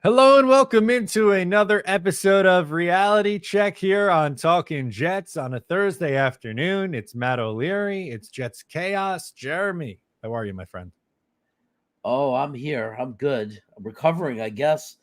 Hello and welcome into another episode of Reality Check here on Talking Jets on a Thursday afternoon. It's Matt O'Leary. It's Jets Chaos. Jeremy, how are you, my friend? Oh, I'm here. I'm good. I'm recovering, I guess.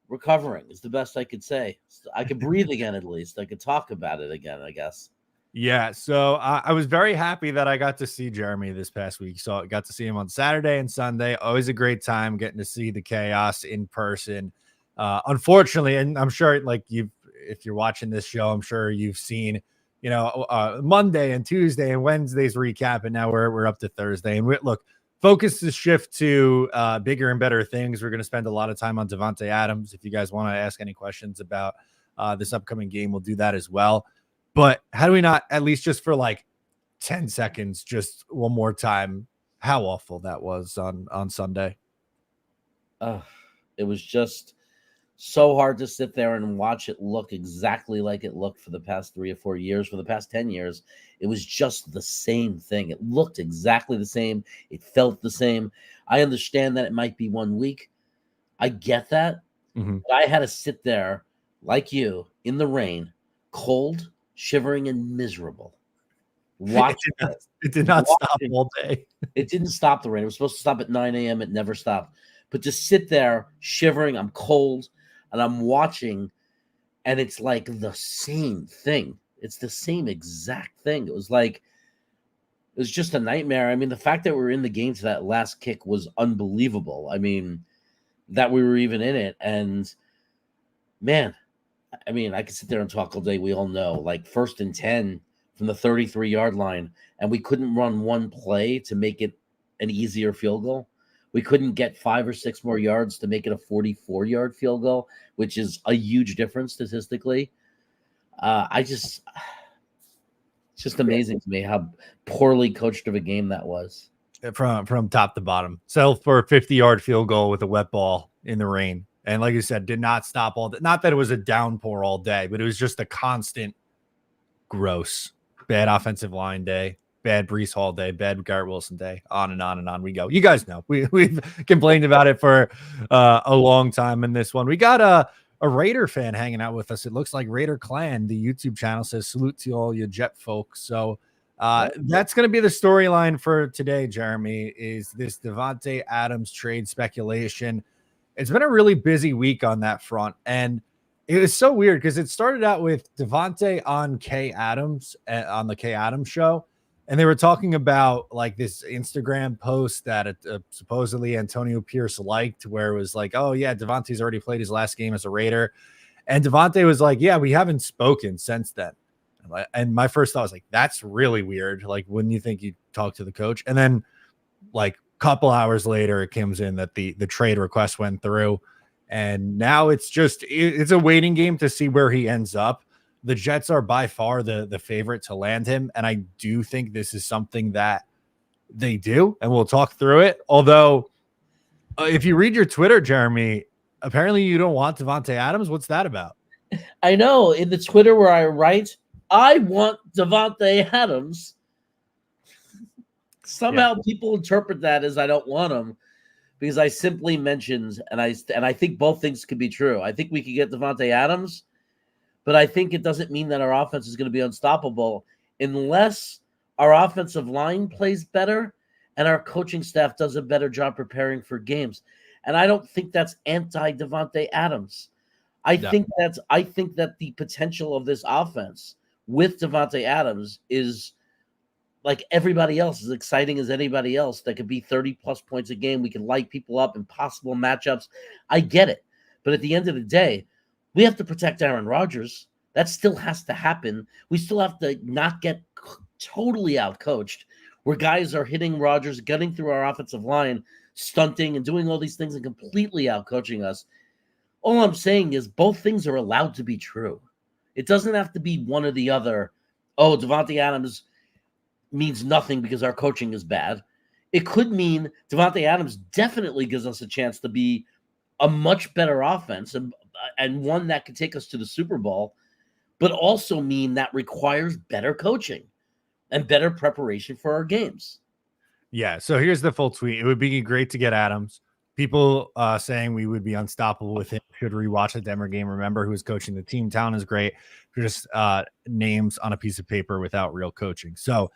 Recovering is the best I could say. I could breathe again, at least. I could talk about it again, I guess. Yeah, so I was very happy that I got to see Jeremy this past week. So I got to see him on Saturday and Sunday. Always a great time getting to see the Chaos in person. Unfortunately, and I'm sure if you're watching this show, I'm sure you've seen, Monday and Tuesday and Wednesday's recap, and now we're up to Thursday. And look, focus to shift to bigger and better things. We're going to spend a lot of time on Davante Adams. If you guys want to ask any questions about this upcoming game, we'll do that as well. But how do we not, at least just for like 10 seconds, just one more time, how awful that was on Sunday? It was just so hard to sit there and watch it look exactly like it looked for the past 3 or 4 years. For the past 10 years, it was just the same thing. It looked exactly the same. It felt the same. I understand that it might be 1 week. I get that. Mm-hmm. But I had to sit there like you in the rain, cold, shivering, and miserable. It did not stop all day. It didn't stop the rain. It was supposed to stop at 9 a.m. It never stopped. But to sit there shivering, I'm cold, and I'm watching, and it's like the same thing. It's the same exact thing. It was just a nightmare. I mean, the fact that we were in the game to that last kick was unbelievable. I mean, that we were even in it. And, man, I mean, I could sit there and talk all day. We all know, like 1st and 10 from the 33-yard line, and we couldn't run one play to make it an easier field goal. We couldn't get 5 or 6 more yards to make it a 44-yard field goal, which is a huge difference statistically. It's just amazing to me how poorly coached of a game that was. From top to bottom. Settled for a 50-yard field goal with a wet ball in the rain. And like you said, did not stop all day. Not that it was a downpour all day, but it was just a constant gross, bad offensive line day, bad Breece Hall day, bad Garrett Wilson day, on and on and on we go. You guys know we've complained about it for a long time in this one. We got a Raider fan hanging out with us. It looks like Raider Clan, the YouTube channel, says salute to all you Jet folks. So that's going to be the storyline for today, Jeremy, is this Davante Adams trade speculation. It's been a really busy week on that front. And it was so weird because it started out with Davante on K Adams on the K Adams show. And they were talking about like this Instagram post that supposedly Antonio Pierce liked, where it was like, oh yeah, Davante's already played his last game as a Raider. And Davante was like, yeah, we haven't spoken since then. And my first thought was like, that's really weird. Like, wouldn't you think you'd talk to the coach? And then like, couple hours later, it comes in that the trade request went through, and now it's a waiting game to see where he ends up. The Jets are by far the favorite to land him, and I do think this is something that they do, and we'll talk through it. Although, if you read your Twitter, Jeremy, apparently you don't want Davante Adams. What's that about? I know, in the Twitter where I write, I want Davante Adams. Somehow people interpret that as I don't want him because I simply mentioned, and I think both things could be true. I think we could get Davante Adams, but I think it doesn't mean that our offense is going to be unstoppable unless our offensive line plays better and our coaching staff does a better job preparing for games. And I don't think that's anti-Davante Adams. I think that the potential of this offense with Davante Adams is like everybody else, as exciting as anybody else. That could be 30-plus points a game. We can light people up, impossible matchups. I get it. But at the end of the day, we have to protect Aaron Rodgers. That still has to happen. We still have to not get totally outcoached, where guys are hitting Rodgers, getting through our offensive line, stunting and doing all these things and completely outcoaching us. All I'm saying is both things are allowed to be true. It doesn't have to be one or the other. Oh, Davante Adams means nothing because our coaching is bad. It could mean Davante Adams definitely gives us a chance to be a much better offense and one that could take us to the Super Bowl, but also mean that requires better coaching and better preparation for our games. Yeah, so here's the full tweet. It would be great to get Adams. People saying we would be unstoppable with him. Should rewatch the Denver game. Remember who was coaching the team. Town is great. Just names on a piece of paper without real coaching. So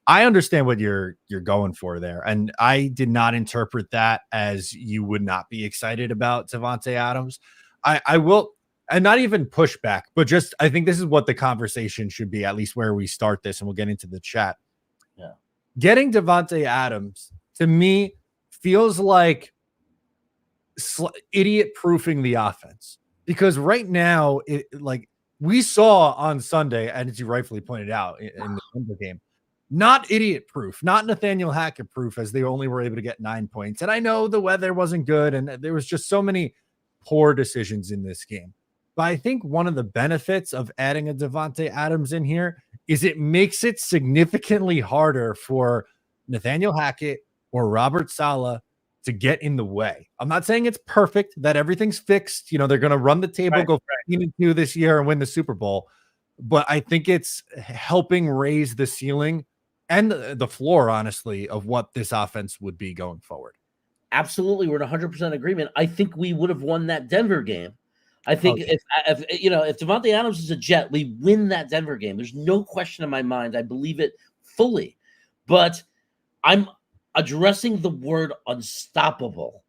I understand what you're going for there. And I did not interpret that as you would not be excited about Davante Adams. I will, and not even pushback, but just I think this is what the conversation should be, at least where we start this, and we'll get into the chat. Yeah. Getting Davante Adams to me feels like idiot proofing the offense, because right now, like we saw on Sunday, and as you rightfully pointed out in the Denver game, not idiot proof, not Nathaniel Hackett proof, as they only were able to get 9 points. And I know the weather wasn't good, and there was just so many poor decisions in this game. But I think one of the benefits of adding a Davante Adams in here is it makes it significantly harder for Nathaniel Hackett or Robert Saleh to get in the way. I'm not saying it's perfect, that everything's fixed. You know, they're going to run the table, go 15-2 this year and win the Super Bowl. But I think it's helping raise the ceiling and the floor, honestly, of what this offense would be going forward. Absolutely. We're in 100% agreement. I think we would have won that Denver game. I think if Davante Adams is a Jet, we win that Denver game. There's no question in my mind. I believe it fully. But I'm addressing the word unstoppable,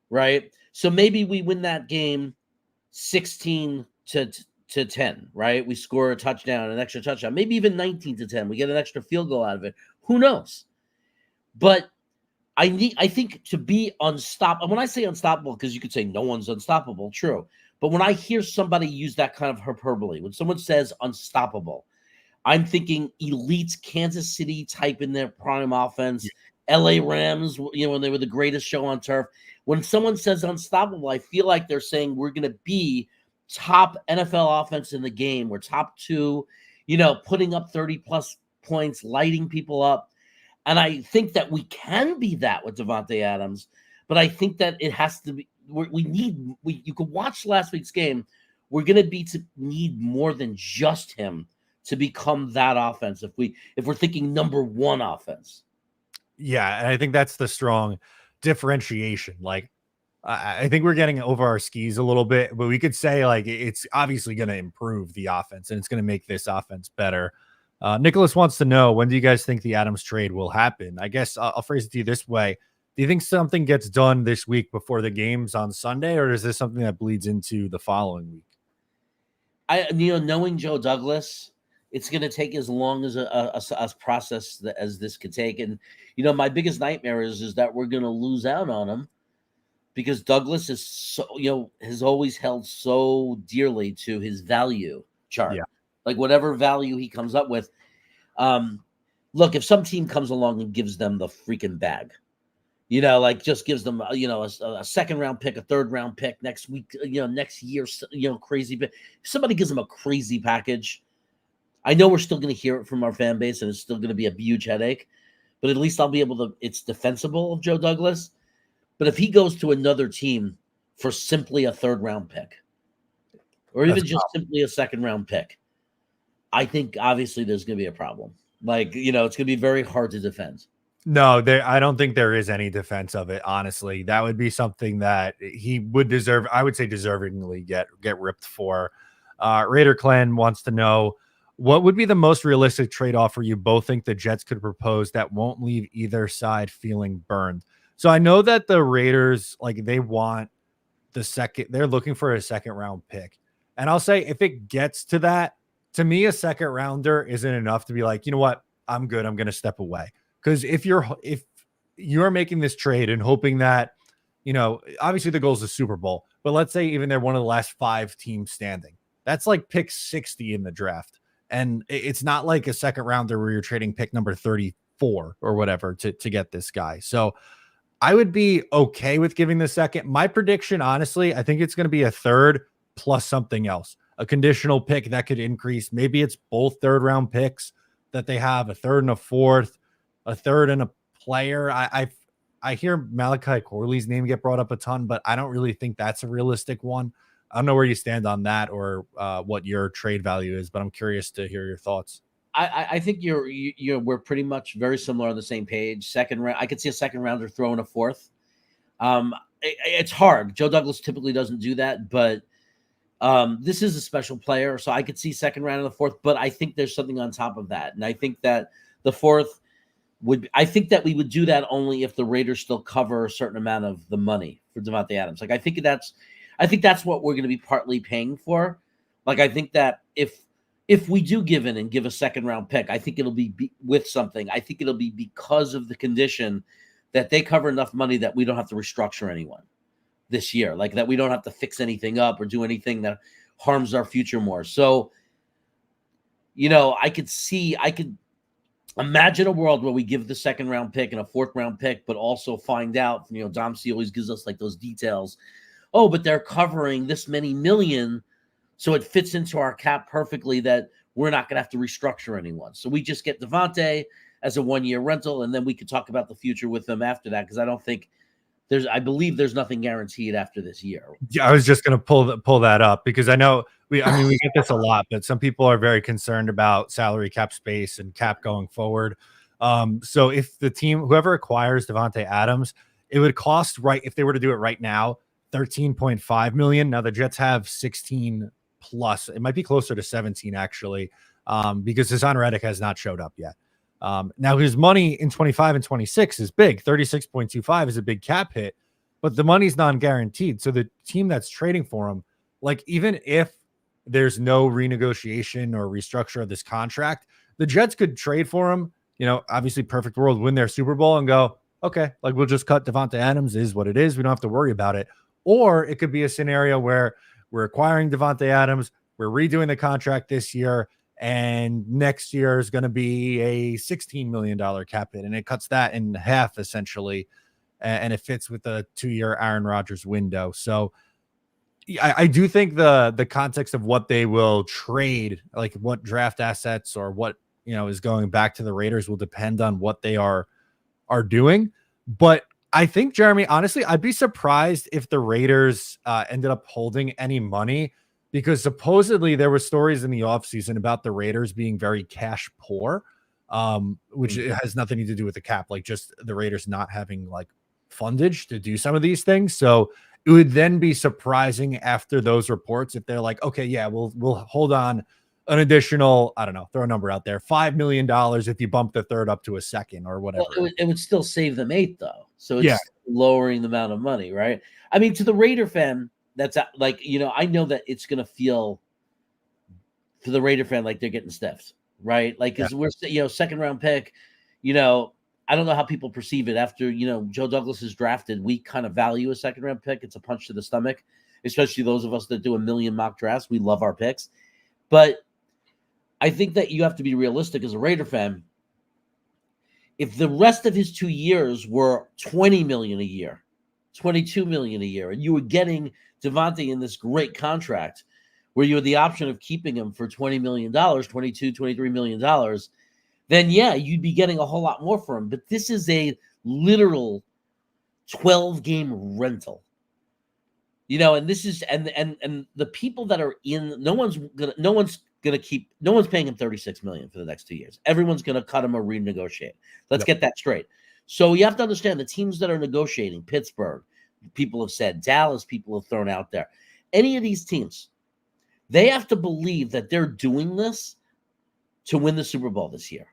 right? So maybe we win that game 16-10, right? We score a touchdown, an extra touchdown, maybe even 19-10. We get an extra field goal out of it. Who knows? But I think to be unstoppable, when I say unstoppable, because you could say no one's unstoppable, true. But when I hear somebody use that kind of hyperbole, when someone says unstoppable, I'm thinking elite Kansas City type in their prime offense, LA Rams, when they were the greatest show on turf. When someone says unstoppable, I feel like they're saying we're going to be top NFL offense in the game. We're top 2, putting up 30-plus points, lighting people up. And I think that we can be that with Davante Adams, but I think that it has to be. You could watch last week's game. We're going to need more than just him to become that offense. If we're thinking number 1 offense. Yeah, and I think that's the strong differentiation. Like, I think we're getting over our skis a little bit, but we could say like it's obviously going to improve the offense and it's going to make this offense better. Nicholas wants to know, when do you guys think the Adams trade will happen? I guess I'll phrase it to you this way. Do you think something gets done this week before the games on Sunday, or is this something that bleeds into the following week? Knowing Joe Douglas, it's going to take as long as a process as this could take. And, my biggest nightmare is that we're going to lose out on him because Douglas is so, has always held so dearly to his value chart. Yeah. Like whatever value he comes up with. Look, if some team comes along and gives them the freaking bag, just gives them, a second round pick, a third round pick next week, next year, crazy. If somebody gives them a crazy package, I know we're still going to hear it from our fan base and it's still going to be a huge headache, but at least I'll be able to, it's defensible of Joe Douglas. But if he goes to another team for simply a third round pick, or even just simply a second round pick, I think obviously there's going to be a problem. Like, it's going to be very hard to defend. No, I don't think there is any defense of it. Honestly, that would be something that he would deserve. I would say deservingly get ripped for. Raider Clan wants to know, what would be the most realistic trade offer you both think the Jets could propose that won't leave either side feeling burned? So I know that the Raiders, they want they're looking for a second round pick. And I'll say, if it gets to that, to me, a second rounder isn't enough to be like, you know what, I'm good, I'm going to step away. Because if you're making this trade and hoping that, obviously the goal is the Super Bowl, but let's say even they're one of the last 5 teams standing, that's like pick 60 in the draft. And it's not like a second rounder where you're trading pick number 34 or whatever to get this guy. So I would be okay with giving the second. My prediction, honestly, I think it's going to be a third plus something else, a conditional pick that could increase. Maybe it's both third round picks that they have, a third and a fourth, a third and a player. I hear Malachi Corley's name get brought up a ton, but I don't really think that's a realistic one. I don't know where you stand on that or what your trade value is, but I'm curious to hear your thoughts. I think we're pretty much very similar on the same page. Second round, I could see a second rounder throwing a fourth. it's hard. Joe Douglas typically doesn't do that, but this is a special player, so I could see second round and the fourth, but I think there's something on top of that. And I think that the fourth I think that we would do that only if the Raiders still cover a certain amount of the money for Davante Adams. Like, I think that's what we're going to be partly paying for. Like, I think that if we do give in and give a second round pick, I think it'll be with something. I think it'll be because of the condition that they cover enough money that we don't have to restructure anyone this year, like that we don't have to fix anything up or do anything that harms our future more. So, I could imagine a world where we give the second round pick and a fourth round pick, but also find out, Dom C always gives us like those details. Oh, but they're covering this many million. So it fits into our cap perfectly that we're not going to have to restructure anyone. So we just get Davante as a 1-year rental, and then we could talk about the future with them after that. Because I believe there's nothing guaranteed after this year. Yeah, I was just going to pull that up because I know we get this a lot, but some people are very concerned about salary cap space and cap going forward. So if the team, whoever acquires Davante Adams, it would cost if they were to do it right now, $13.5 million. Now the Jets have 16 plus. It might be closer to 17 actually, because Hassan Reddick has not showed up yet. Now his money in 25 and 26 is big. 36.25 is a big cap hit, but the money's non-guaranteed. So the team that's trading for him, like even if there's no renegotiation or restructure of this contract, the Jets could trade for him, obviously perfect world, win their Super Bowl and go, okay, like we'll just cut Davante Adams, is what it is. We don't have to worry about it. Or it could be a scenario where we're acquiring Davante Adams, we're redoing the contract this year, and next year is going to be a $16 million cap hit, and it cuts that in half essentially, and it fits with the 2-year Aaron Rodgers window. So I do think the context of what they will trade, like what draft assets or what is going back to the Raiders, will depend on what they are doing. But I think, Jeremy, honestly, I'd be surprised if the Raiders ended up holding any money, because supposedly there were stories in the offseason about the Raiders being very cash poor, which has nothing to do with the cap, like just the Raiders not having like fundage to do some of these things. So it would then be surprising after those reports if they're like, okay, yeah, we'll hold on an additional, I don't know, throw a number out there, $5 million if you bump the third up to a second or whatever. Well, it would still save them 8 though. So it's lowering the amount of money, right? I mean, to the Raider fan, that's like, I know that it's going to feel for the Raider fan like they're getting stiffed, right? Like, because we're, second round pick, I don't know how people perceive it after, Joe Douglas is drafted. We kind of value a second round pick. It's a punch to the stomach, especially those of us that do a million mock drafts. We love our picks. But I think that you have to be realistic as a Raider fan. If the rest of his 2 years were $20 million a year, $22 million a year, and you were getting Davante in this great contract where you had the option of keeping him for $20 million, $22, $23 million, then yeah, you'd be getting a whole lot more for him. But this is a literal 12-game rental. And this is and the people that are in, no one's paying him $36 million for the next 2 years. Everyone's gonna cut him or renegotiate. Let's get that straight. So you have to understand the teams that are negotiating, Pittsburgh, people have said, Dallas, people have thrown out there. Any of these teams, they have to believe that they're doing this to win the Super Bowl this year.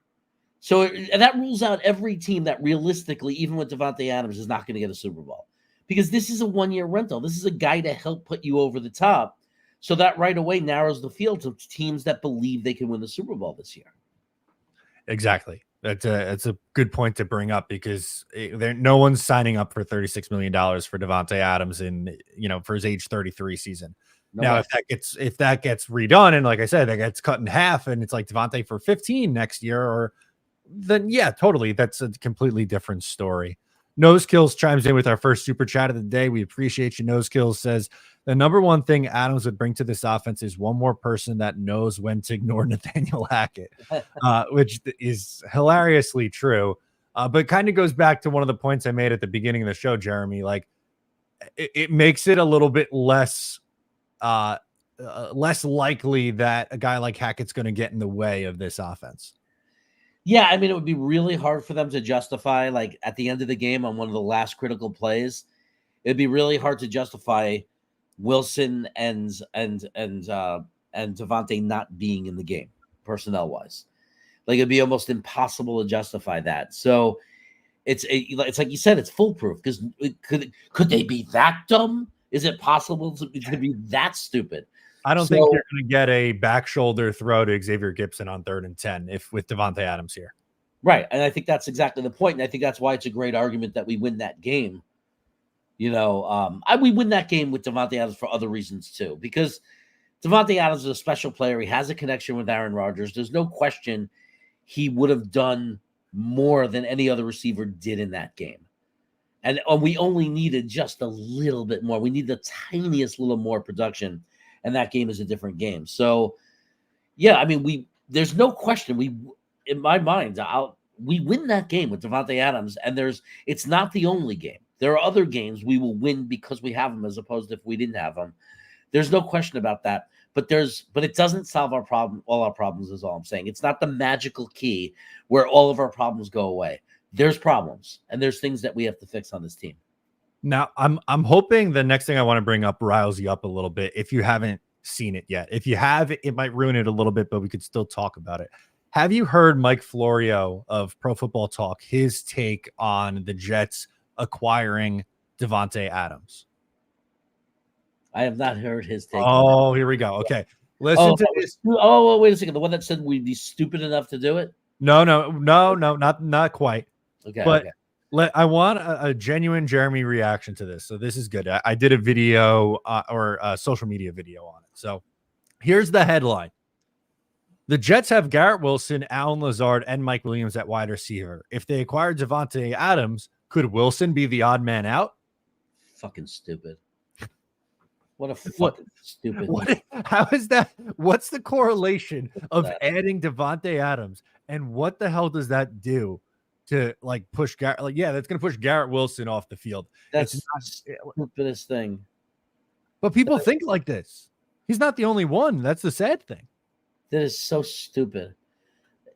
So that rules out every team that realistically, even with Davante Adams, is not going to get a Super Bowl. Because this is a 1-year rental. This is a guy to help put you over the top. So that right away narrows the field to teams that believe they can win the Super Bowl this year. Exactly. That's a good point to bring up, because no one's signing up for $36 million for Davante Adams for his age 33 season. Now, if that gets redone, and like I said, that gets cut in half, and it's like Davante for 15 next year, then yeah, totally. That's a completely different story. Nose Kills chimes in with our first super chat of the day. We appreciate you. Nose Kills says, the number one thing Adams would bring to this offense is one more person that knows when to ignore Nathaniel Hackett, which is hilariously true. But kind of goes back to one of the points I made at the beginning of the show, Jeremy. Like, it makes it a little bit less likely that a guy like Hackett's going to get in the way of this offense. Yeah, I mean, it would be really hard for them to justify, like, at the end of the game on one of the last critical plays, it'd be really hard to justify Wilson and Davante not being in the game personnel wise. Like it'd be almost impossible to justify that. So it's like you said, it's foolproof because could they be that dumb? Is it possible to be that stupid? I don't think you're going to get a back shoulder throw to Xavier Gipson on 3rd and 10 if with Davante Adams here. Right. And I think that's exactly the point. And I think that's why it's a great argument that we win that game. We win that game with Davante Adams for other reasons too, because Davante Adams is a special player. He has a connection with Aaron Rodgers. There's no question he would have done more than any other receiver did in that game. And we only needed just a little bit more. We need the tiniest little more production, and that game is a different game. So, yeah, I mean, there's no question. In my mind, we win that game with Davante Adams, and it's not the only game. There are other games we will win because we have him, as opposed to if we didn't have him. There's no question about that. But it doesn't solve our problem. All our problems is all I'm saying. It's not the magical key where all of our problems go away. There's problems, and there's things that we have to fix on this team. Now, I'm hoping the next thing I want to bring up riles you up a little bit. If you haven't seen it yet, if you have, it might ruin it a little bit, but we could still talk about it. Have you heard Mike Florio of Pro Football Talk, his take on the Jets acquiring Davante Adams? I have not heard his take. Oh, here we go. Okay. Listen to this. Oh, wait a second. The one that said we'd be stupid enough to do it? No, not quite. Okay. But I want a genuine Jeremy reaction to this. So this is good. I did a video or a social media video on it. So here's the headline. The Jets have Garrett Wilson, Allen Lazard, and Mike Williams at wide receiver. If they acquire Davante Adams, could Wilson be the odd man out? Fucking stupid. What a fucking stupid. How is that? What's the correlation of adding Davante Adams? And what the hell does that do to like push Garrett? Like, yeah, that's going to push Garrett Wilson off the field. That's the stupidest thing. But people think like this. He's not the only one. That's the sad thing. That is so stupid.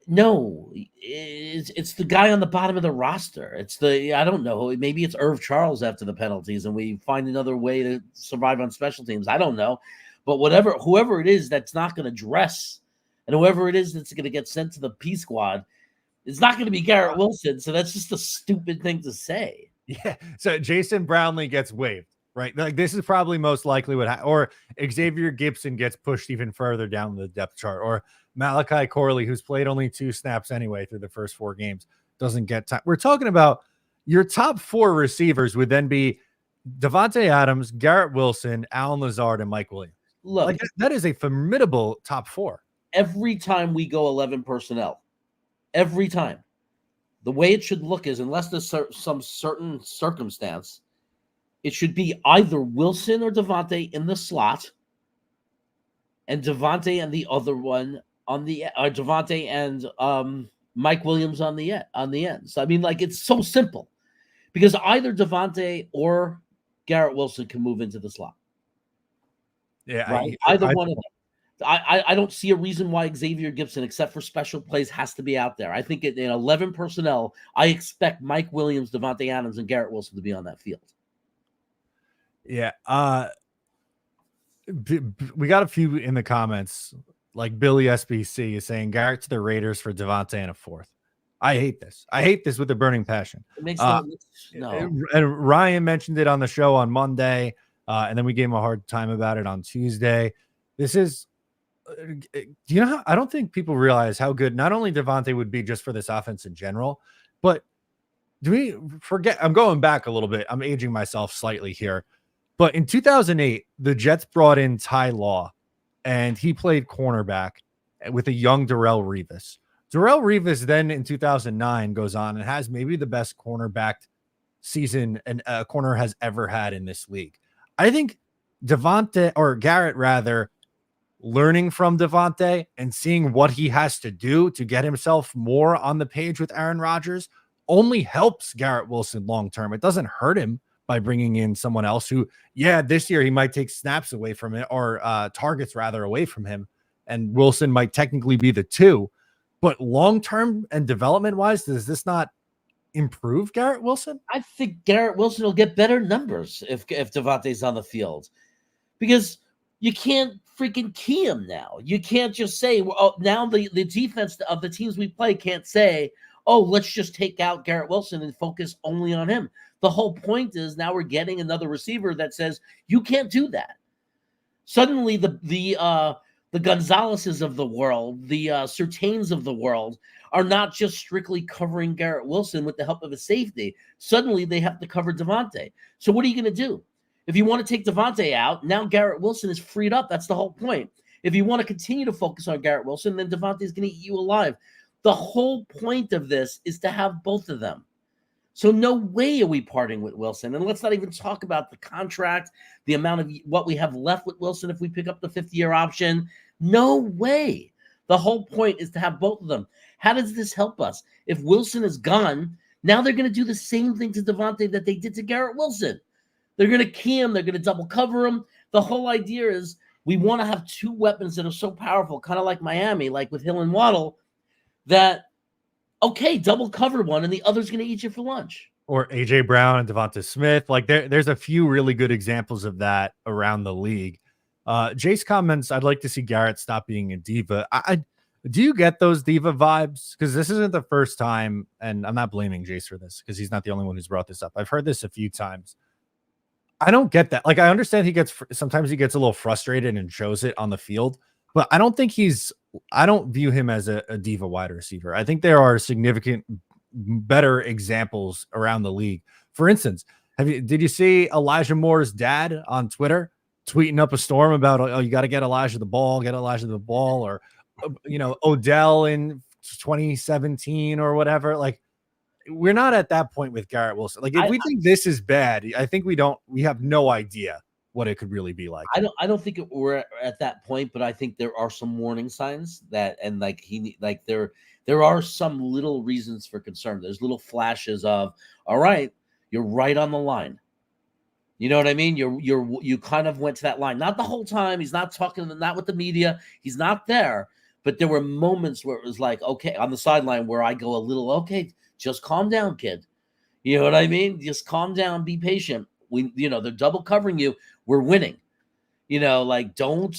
No, it's the guy on the bottom of the roster. I don't know. Maybe it's Irv Charles after the penalties, and we find another way to survive on special teams. I don't know. But whoever it is that's not going to dress, and whoever it is that's going to get sent to the P squad, it's not going to be Garrett Wilson. So that's just a stupid thing to say. Yeah. So Jason Brownlee gets waived, right? Like this is probably most likely or Xavier Gipson gets pushed even further down the depth chart, or Malachi Corley, who's played only 2 snaps anyway through the first 4 games, doesn't get time. We're talking about your top 4 receivers would then be Davante Adams, Garrett Wilson, Allen Lazard, and Mike Williams. Look, like, that is a formidable top 4. Every time we go 11 personnel, every time, the way it should look is, unless there's some certain circumstance, it should be either Wilson or Davante in the slot, and Davante and the other one on the Davante and Mike Williams on the end. So I mean, like, it's so simple because either Davante or Garrett Wilson can move into the slot. Yeah, right. Either one of them. I don't see a reason why Xavier Gipson, except for special plays, has to be out there. I think in 11 personnel, I expect Mike Williams, Davante Adams, and Garrett Wilson to be on that field. Yeah. We got a few in the comments, like Billy SBC is saying Garrett to the Raiders for Davante and a 4th. I hate this. I hate this with a burning passion. It makes no. And Ryan mentioned it on the show on Monday, and then we gave him a hard time about it on Tuesday. This is, I don't think people realize how good not only Davante would be just for this offense in general, but do we forget? I'm going back a little bit. I'm aging myself slightly here. But in 2008, the Jets brought in Ty Law, and he played cornerback with a young Darrelle Revis. Darrelle Revis then in 2009 goes on and has maybe the best cornerback season a corner has ever had in this league. I think Garrett rather, learning from Davante and seeing what he has to do to get himself more on the page with Aaron Rodgers only helps Garrett Wilson long-term. It doesn't hurt him by bringing in someone else who, this year he might take snaps away from it or targets rather away from him. And Wilson might technically be the 2, but long-term and development-wise, does this not improve Garrett Wilson? I think Garrett Wilson will get better numbers if Davante's on the field, because you can't freaking key him now. You can't just say, well, oh, now the defense of the teams we play can't say, oh, let's just take out Garrett Wilson and focus only on him. The whole point is now we're getting another receiver that says you can't do that. Suddenly the Gonzaleses of the world, the Surtains of the world are not just strictly covering Garrett Wilson with the help of a safety. Suddenly they have to cover Davante. So what are you going to do? If you want to take Davante out, now Garrett Wilson is freed up. That's the whole point. If you want to continue to focus on Garrett Wilson, then Davante is going to eat you alive. The whole point of this is to have both of them. So no way are we parting with Wilson. And let's not even talk about the contract, the amount of what we have left with Wilson if we pick up the 50-year option. No way. The whole point is to have both of them. How does this help us? If Wilson is gone, now they're going to do the same thing to Davante that they did to Garrett Wilson. They're going to key him. They're going to double cover him. The whole idea is we want to have two weapons that are so powerful, kind of like Miami, like with Hill and Waddle, that, okay, double cover one and the other's going to eat you for lunch. Or A.J. Brown and Devonta Smith. Like there's a few really good examples of that around the league. Jace comments, I'd like to see Garrett stop being a diva. Do you get those diva vibes? Because this isn't the first time, and I'm not blaming Jace for this because he's not the only one who's brought this up. I've heard this a few times. I don't get that. Like, I understand sometimes he gets a little frustrated and shows it on the field, but I don't think I don't view him as a diva wide receiver. I think there are significant better examples around the league. For instance, did you see Elijah Moore's dad on Twitter tweeting up a storm about, oh, you got to get Elijah the ball, or, Odell in 2017 or whatever. Like, we're not at that point with Garrett Wilson. Like, if we think this is bad, I think we have no idea what it could really be like. I don't think we're at that point, but I think there are some warning signs that, and there are some little reasons for concern. There's little flashes of, all right, you're right on the line. You know what I mean? You kind of went to that line, not the whole time. He's not talking, not with the media. He's not there, but there were moments where it was like, okay, on the sideline where I go a little, okay, just calm down, kid. You know what I mean? Just calm down, be patient. They're double covering you. We're winning. Don't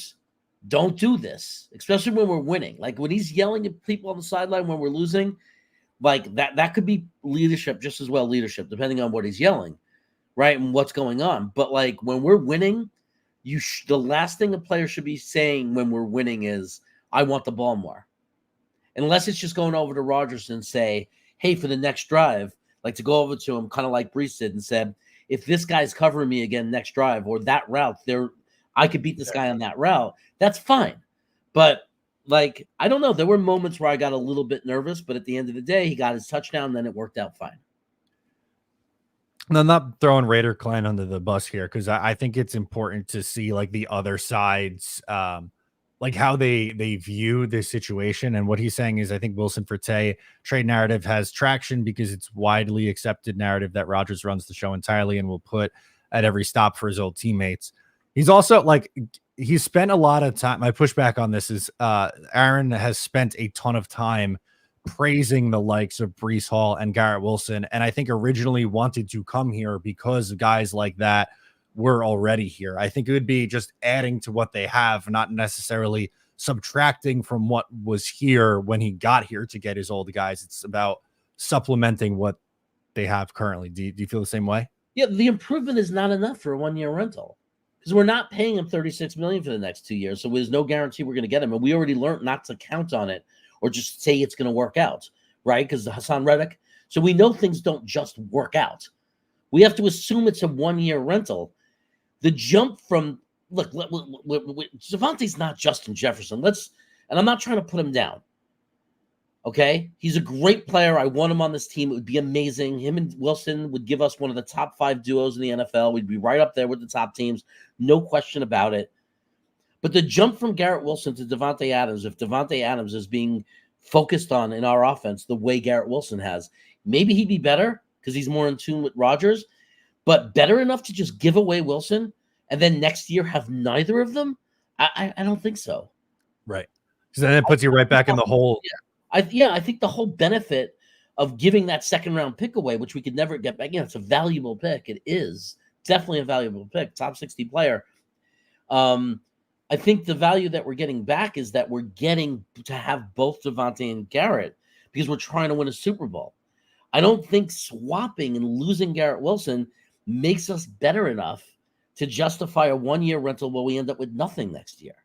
do this, especially when we're winning. Like when he's yelling at people on the sideline when we're losing, like that could be leadership just as well, depending on what he's yelling, right, and what's going on. But like when we're winning, the last thing a player should be saying when we're winning is, I want the ball more. Unless it's just going over to Rodgers and say, hey, for the next drive, like to go over to him, kind of like Brees did and said, if this guy's covering me again next drive or that route, I could beat this guy on that route. That's fine. But like, I don't know. There were moments where I got a little bit nervous, but at the end of the day, he got his touchdown, and then it worked out fine. And I'm not throwing Raider Clan under the bus here because I think it's important to see like the other sides, like how they view this situation. And what he's saying is, I think Wilson Forte trade narrative has traction because it's widely accepted narrative that Rodgers runs the show entirely and will put at every stop for his old teammates. He's also like, he's spent a lot of time. My pushback on this is Aaron has spent a ton of time praising the likes of Breece Hall and Garrett Wilson. And I think originally wanted to come here because guys like that were already here. I think it would be just adding to what they have, not necessarily subtracting from what was here when he got here to get his old guys. It's about supplementing what they have currently. Do you feel the same way? Yeah, the improvement is not enough for a one-year rental because we're not paying him $36 million for the next 2 years. So there's no guarantee we're going to get him. And we already learned not to count on it or just say it's going to work out, right? Because Hassan Reddick. So we know things don't just work out. We have to assume it's a one-year rental. The jump from Davante's not Justin Jefferson. And I'm not trying to put him down. Okay, he's a great player. I want him on this team. It would be amazing. Him and Wilson would give us one of the top 5 duos in the NFL. We'd be right up there with the top teams, no question about it. But the jump from Garrett Wilson to Davante Adams, if Davante Adams is being focused on in our offense the way Garrett Wilson has, maybe he'd be better because he's more in tune with Rodgers. But better enough to just give away Wilson and then next year have neither of them? I don't think so. Right. Because then it puts you right back in the hole. I think the whole benefit of giving that second round pick away, which we could never get back. It's a valuable pick. It is definitely a valuable pick, top 60 player. I think the value that we're getting back is that we're getting to have both Davante and Garrett because we're trying to win a Super Bowl. I don't think swapping and losing Garrett Wilson makes us better enough to justify a 1-year rental where we end up with nothing next year.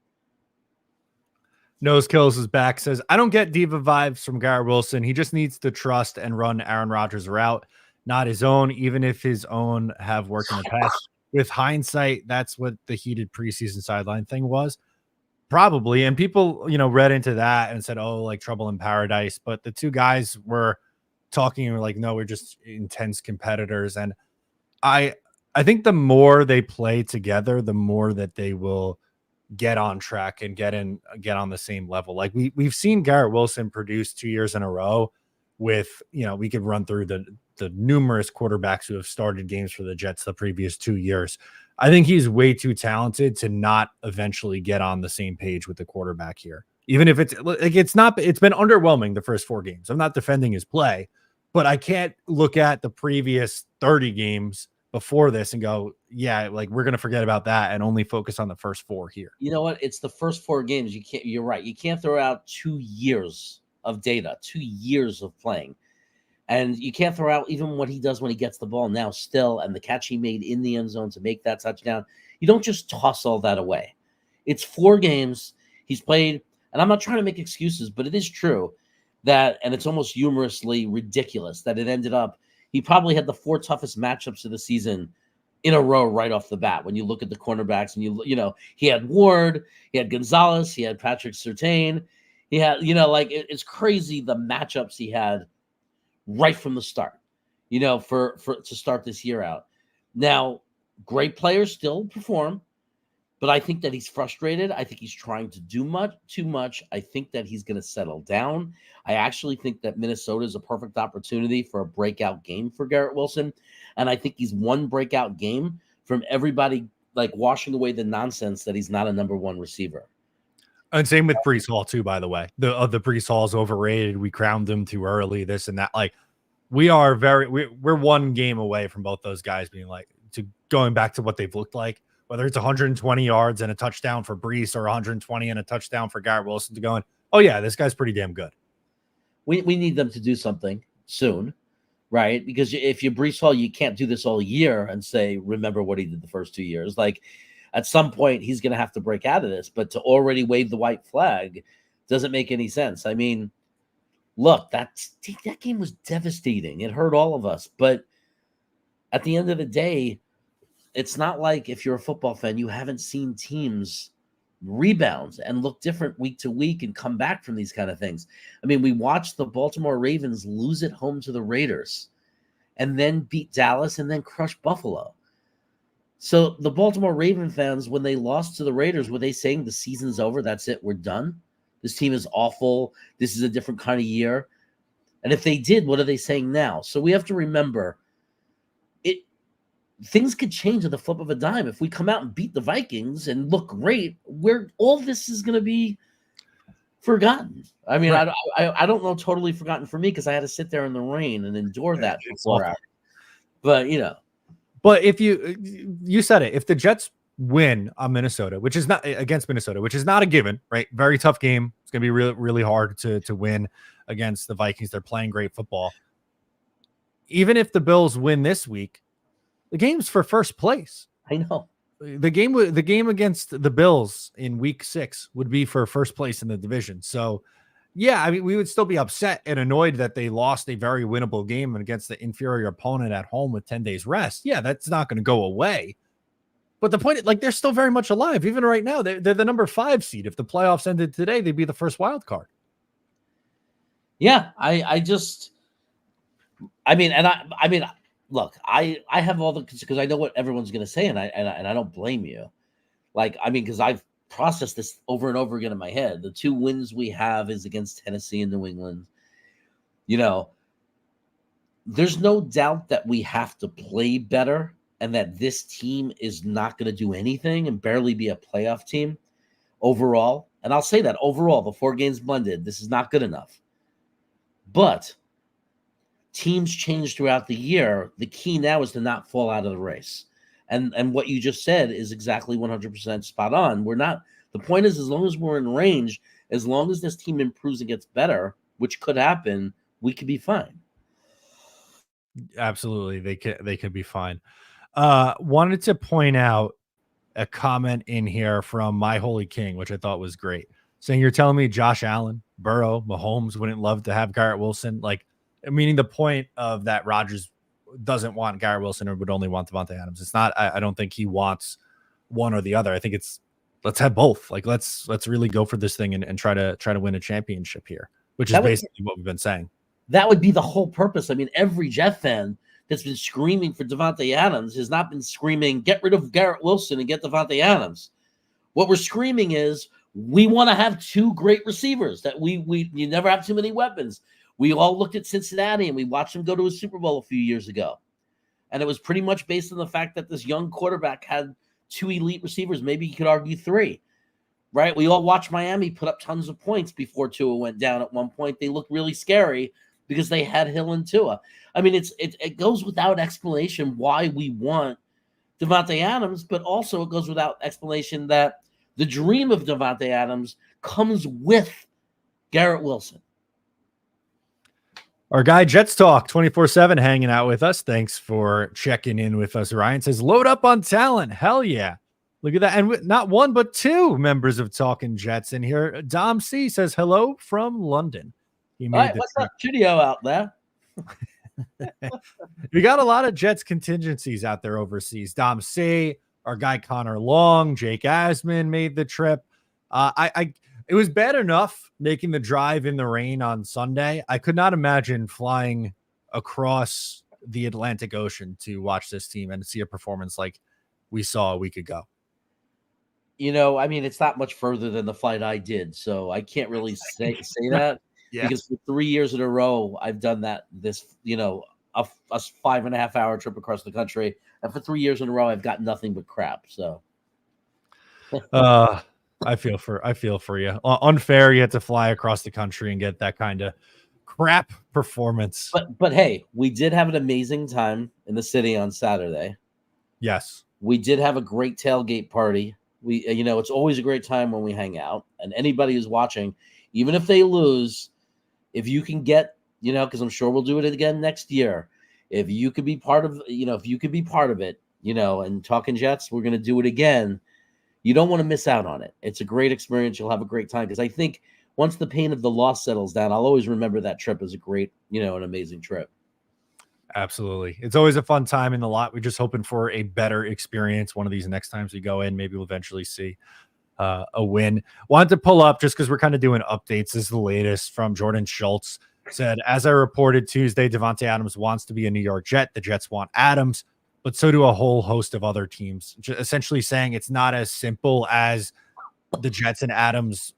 Nose Kills is back, says, I don't get diva vibes from Garrett Wilson. He just needs to trust and run Aaron Rodgers' route, not his own, even if his own have worked in the past. With hindsight, that's what the heated preseason sideline thing was. Probably. And people, read into that and said, oh, like trouble in paradise. But the two guys were talking and were like, no, we're just intense competitors. And I think the more they play together, the more that they will get on track and get on the same level. Like we've seen Garrett Wilson produce 2 years in a row with, we could run through the numerous quarterbacks who have started games for the Jets the previous 2 years. I think he's way too talented to not eventually get on the same page with the quarterback here. Even if it's been underwhelming the first 4 games. I'm not defending his play, but I can't look at the previous 30 games before this and go, yeah, like we're going to forget about that and only focus on the first 4 here. You know what? It's the first 4 games. You're right. You can't throw out 2 years of data, 2 years of playing. And you can't throw out even what he does when he gets the ball now still and the catch he made in the end zone to make that touchdown. You don't just toss all that away. It's 4 games he's played. And I'm not trying to make excuses, but it is true that, and it's almost humorously ridiculous that it ended up, he probably had the 4 toughest matchups of the season in a row right off the bat. When you look at the cornerbacks and he had Ward, he had Gonzalez, he had Patrick Surtain, he had, it's crazy the matchups he had right from the start, for to start this year out. Now, great players still perform, but I think that he's frustrated. I think he's trying to do too much. I think that he's going to settle down. I actually think that Minnesota is a perfect opportunity for a breakout game for Garrett Wilson. And I think he's one breakout game from everybody like washing away the nonsense that he's not a number 1 receiver. And same with Breece Hall too, by the way. The Breece Hall is overrated. We crowned him too early, this and that. Like we're 1 game away from both those guys being like to going back to what they've looked like, whether it's 120 yards and a touchdown for Breece or 120 and a touchdown for Garrett Wilson to going, oh yeah, this guy's pretty damn good. We need them to do something soon, right? Because if you Breece Hall, you can't do this all year and say, remember what he did the first 2 years. Like at some point he's going to have to break out of this, but to already wave the white flag doesn't make any sense. I mean, look, that game was devastating. It hurt all of us, but at the end of the day, it's not like if you're a football fan, you haven't seen teams rebound and look different week to week and come back from these kind of things. I mean, we watched the Baltimore Ravens lose at home to the Raiders and then beat Dallas and then crush Buffalo. So the Baltimore Raven fans, when they lost to the Raiders, were they saying the season's over? That's it. We're done. This team is awful. This is a different kind of year. And if they did, what are they saying now? So we have to remember things could change at the flip of a dime. If we come out and beat the Vikings and look great, all this is going to be forgotten. I mean, right. I don't know, totally forgotten for me because I had to sit there in the rain and endure that for 4 hours. But but if you said it, if the Jets win on Minnesota, which is not against Minnesota, which is not a given, right? Very tough game. It's going to be really, really hard to win against the Vikings. They're playing great football. Even if the Bills win this week, the game's for first place. I know. The game against the Bills in week 6 would be for first place in the division. So, yeah, I mean, we would still be upset and annoyed that they lost a very winnable game against the inferior opponent at home with 10 days rest. Yeah, that's not going to go away. But the point, like, they're still very much alive. Even right now, they're the number 5 seed. If the playoffs ended today, they'd be the first wild card. Yeah, I mean, look, I have all the, because I know what everyone's going to say, and I don't blame you. Like, I mean, because I've processed this over and over again in my head. The 2 wins we have is against Tennessee and New England. There's no doubt that we have to play better and that this team is not going to do anything and barely be a playoff team overall. And I'll say that overall, the 4 games blended, this is not good enough. But teams change throughout the year. The key now is to not fall out of the race. And what you just said is exactly 100% spot on. The point is, as long as we're in range, as long as this team improves and gets better, which could happen, we could be fine. Absolutely. They could be fine. Wanted to point out a comment in here from My Holy King, which I thought was great, saying, you're telling me Josh Allen, Burrow, Mahomes wouldn't love to have Garrett Wilson? Like, meaning the point of that Rodgers doesn't want Garrett Wilson or would only want Davante Adams. It's not, I don't think he wants one or the other. I think it's, let's have both. Like, let's really go for this thing and try to win a championship here, which is basically what we've been saying. That would be the whole purpose. I mean, every Jet fan that's been screaming for Davante Adams has not been screaming, get rid of Garrett Wilson and get Davante Adams. What we're screaming is, we want to have two great receivers. That you never have too many weapons. We all looked at Cincinnati and we watched them go to a Super Bowl a few years ago. And it was pretty much based on the fact that this young quarterback had two elite receivers. Maybe you could argue three, right? We all watched Miami put up tons of points before Tua went down at one point. They looked really scary because they had Hill and Tua. I mean, it goes without explanation why we want Davante Adams, but also it goes without explanation that the dream of Davante Adams comes with Garrett Wilson. Our guy Jets Talk 24/7 hanging out with us. Thanks for checking in with us. Ryan says, load up on talent. Hell yeah. Look at that. And not one, but two members of Talking Jets in here. Dom C says, hello from London. All right, what's up, studio out there? We got a lot of Jets contingencies out there overseas. Dom C, our guy Connor Long, Jake Asman made the trip. It was bad enough making the drive in the rain on Sunday. I could not imagine flying across the Atlantic Ocean to watch this team and see a performance like we saw a week ago. You know, I mean, it's not much further than the flight I did, so I can't really say that. Yeah. Because for 3 years in a row, I've done that. A 5.5 hour trip across the country, and for 3 years in a row, I've got nothing but crap. So, I feel for you. Unfair. You had to fly across the country and get that kind of crap performance. But hey, we did have an amazing time in the city on Saturday. Yes, we did have a great tailgate party. It's always a great time when we hang out, and anybody who's watching, even if they lose, if you can get, because I'm sure we'll do it again next year. If you could be part of, it, and Talking Jets, we're going to do it again. You don't want to miss out on it. It's a great experience. You'll have a great time. Because I think once the pain of the loss settles down, I'll always remember that trip as a great, an amazing trip. Absolutely. It's always a fun time in the lot. We're just hoping for a better experience one of these next times we go in. Maybe we'll eventually see a win. Wanted to pull up just because we're kind of doing updates. This is the latest from Jordan Schultz. Said, as I reported Tuesday, Davante Adams wants to be a New York Jet. The Jets want Adams, but so do a whole host of other teams. Essentially saying it's not as simple as the Jets and Adams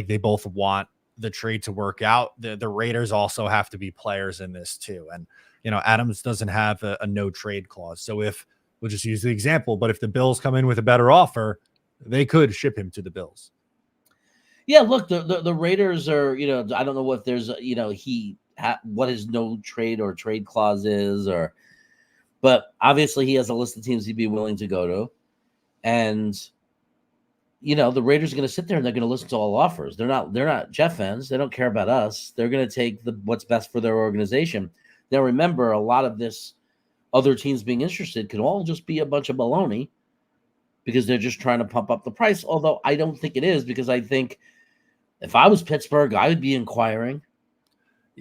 they both want the trade to work out. The Raiders also have to be players in this too. And, Adams doesn't have a no trade clause. So if we'll just use the example, but if the Bills come in with a better offer, they could ship him to the Bills. Yeah, look, the Raiders are, I don't know what there's, what his no trade or trade clause is, but obviously he has a list of teams he'd be willing to go to. And, the Raiders are going to sit there and they're going to listen to all offers. They're not Jet fans. They don't care about us. They're going to take what's best for their organization. Now, remember, a lot of this other teams being interested could all just be a bunch of baloney because they're just trying to pump up the price. Although I don't think it is, because I think if I was Pittsburgh, I would be inquiring.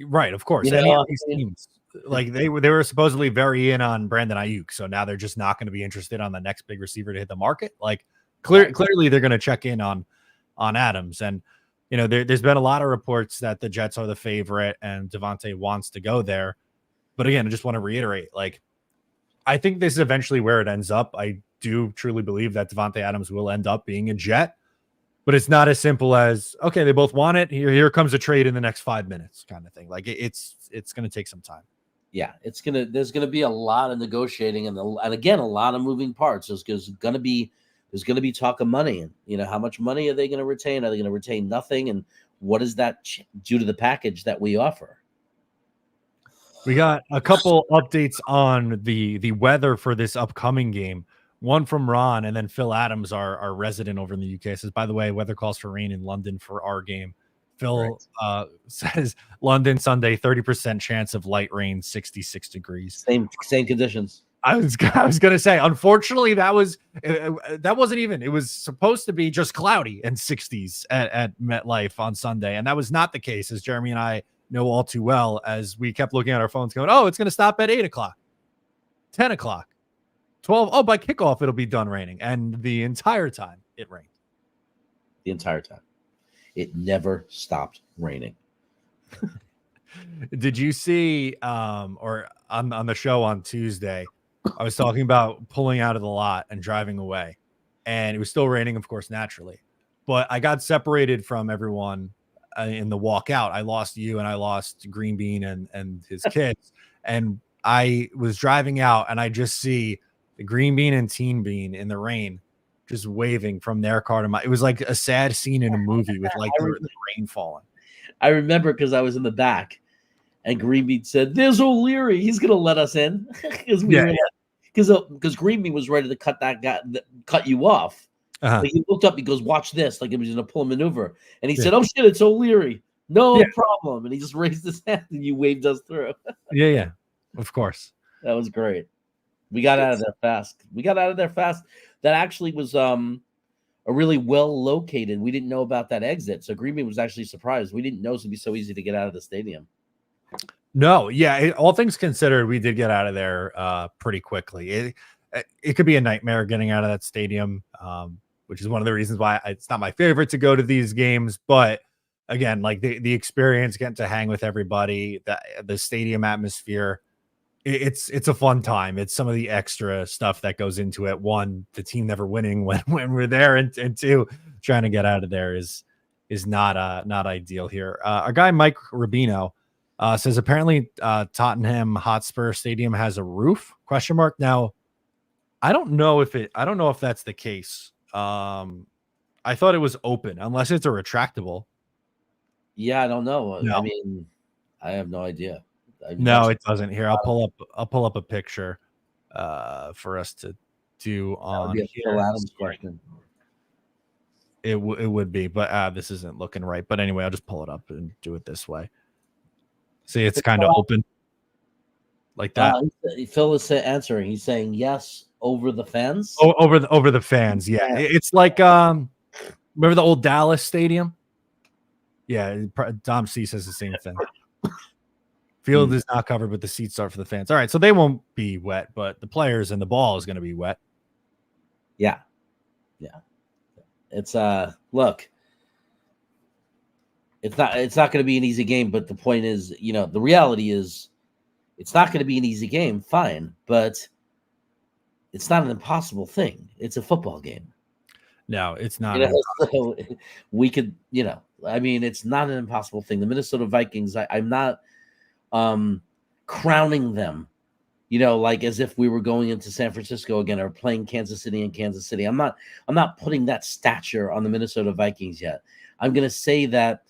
Right, of course. Any of these teams, like they were supposedly very in on Brandon Ayuk, so now they're just not going to be interested on the next big receiver to hit the market. Like clearly they're going to check in on Adams, and there's been a lot of reports that the Jets are the favorite and Davante wants to go there. But again, I just want to reiterate, I think this is eventually where it ends up. I do truly believe that Davante Adams will end up being a Jet. But it's not as simple as, okay, they both want it. Here comes a trade in the next 5 minutes kind of thing. It's going to take some time. Yeah, there's going to be a lot of negotiating and again, a lot of moving parts. There's going to be talk of money. And, how much money are they going to retain? Are they going to retain nothing? And what does that do to the package that we offer? We got a couple updates on the weather for this upcoming game. One from Ron, and then Phil Adams, our resident over in the UK, says, by the way, weather calls for rain in London for our game. Phil says London Sunday, 30% chance of light rain, 66 degrees. Same conditions. I was gonna say, unfortunately, that wasn't even. It was supposed to be just cloudy and 60s at MetLife on Sunday, and that was not the case, as Jeremy and I know all too well, as we kept looking at our phones going, oh, it's going to stop at 8 o'clock, 10 o'clock, 12. Oh, by kickoff, it'll be done raining. And the entire time it rained. The entire time. It never stopped raining. Did you see, or on the show on Tuesday, I was talking about pulling out of the lot and driving away, and it was still raining, of course, naturally, but I got separated from everyone in the walkout. I lost you, and I lost Green Bean and his kids, and I was driving out, and I just see the Green Bean and Teen Bean in the rain, just waving from their car to my. It was like a sad scene in a movie with like the rain falling. I remember because I was in the back, and Green Bean said, "There's O'Leary. He's gonna let us in," because because Green Bean was ready to cut you off. Like he looked up, he goes, "Watch this!" Like it was in a pull maneuver, and he said, "Oh shit, it's O'Leary, no problem." And he just raised his hand, and you waved us through. yeah, of course. That was great. We got out of there fast. That actually was a really well located. We didn't know about that exit, so Green Bay was actually surprised. We didn't know it would be so easy to get out of the stadium. No, yeah. All things considered, we did get out of there pretty quickly. It could be a nightmare getting out of that stadium, which is one of the reasons why it's not my favorite to go to these games. But again, like the experience, getting to hang with everybody, the stadium atmosphere, it's a fun time. It's some of the extra stuff that goes into it. One, the team never winning when we're there, and two, trying to get out of there is not ideal here. Our guy Mike Rubino says apparently Tottenham Hotspur Stadium has a roof ? Now, I don't know if that's the case. I thought it was open, unless it's a retractable. Yeah, I don't know. No. I mean, I have no idea. No, it doesn't. Here, I'll pull up a picture for us to do on here. Phil Adams question. It would be, but this isn't looking right. But anyway, I'll just pull it up and do it this way. See, it's kind of open like that. Phil is answering. He's saying yes over the fence. Oh, over the fans. Yeah, it's like remember the old Dallas Stadium? Yeah, Dom C says the same thing. Field is not covered, but the seats are for the fans. All right, so they won't be wet, but the players and the ball is going to be wet. Yeah. It's look. It's not going to be an easy game, but the point is, the reality is it's not going to be an easy game, fine, but it's not an impossible thing. It's a football game. No, it's not. So we could, I mean, it's not an impossible thing. The Minnesota Vikings, I'm not crowning them, like as if we were going into San Francisco again or playing Kansas City in Kansas City. I'm not putting that stature on the Minnesota Vikings yet. I'm going to say that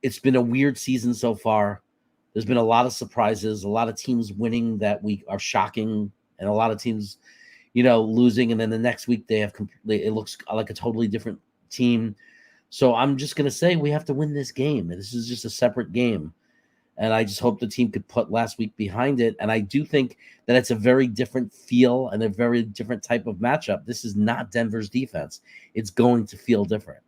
it's been a weird season so far. There's been a lot of surprises, a lot of teams winning that week are shocking, and a lot of teams, losing. And then the next week it looks like a totally different team. So I'm just going to say we have to win this game. This is just a separate game. And I just hope the team could put last week behind it. And I do think that it's a very different feel and a very different type of matchup. This is not Denver's defense. It's going to feel different.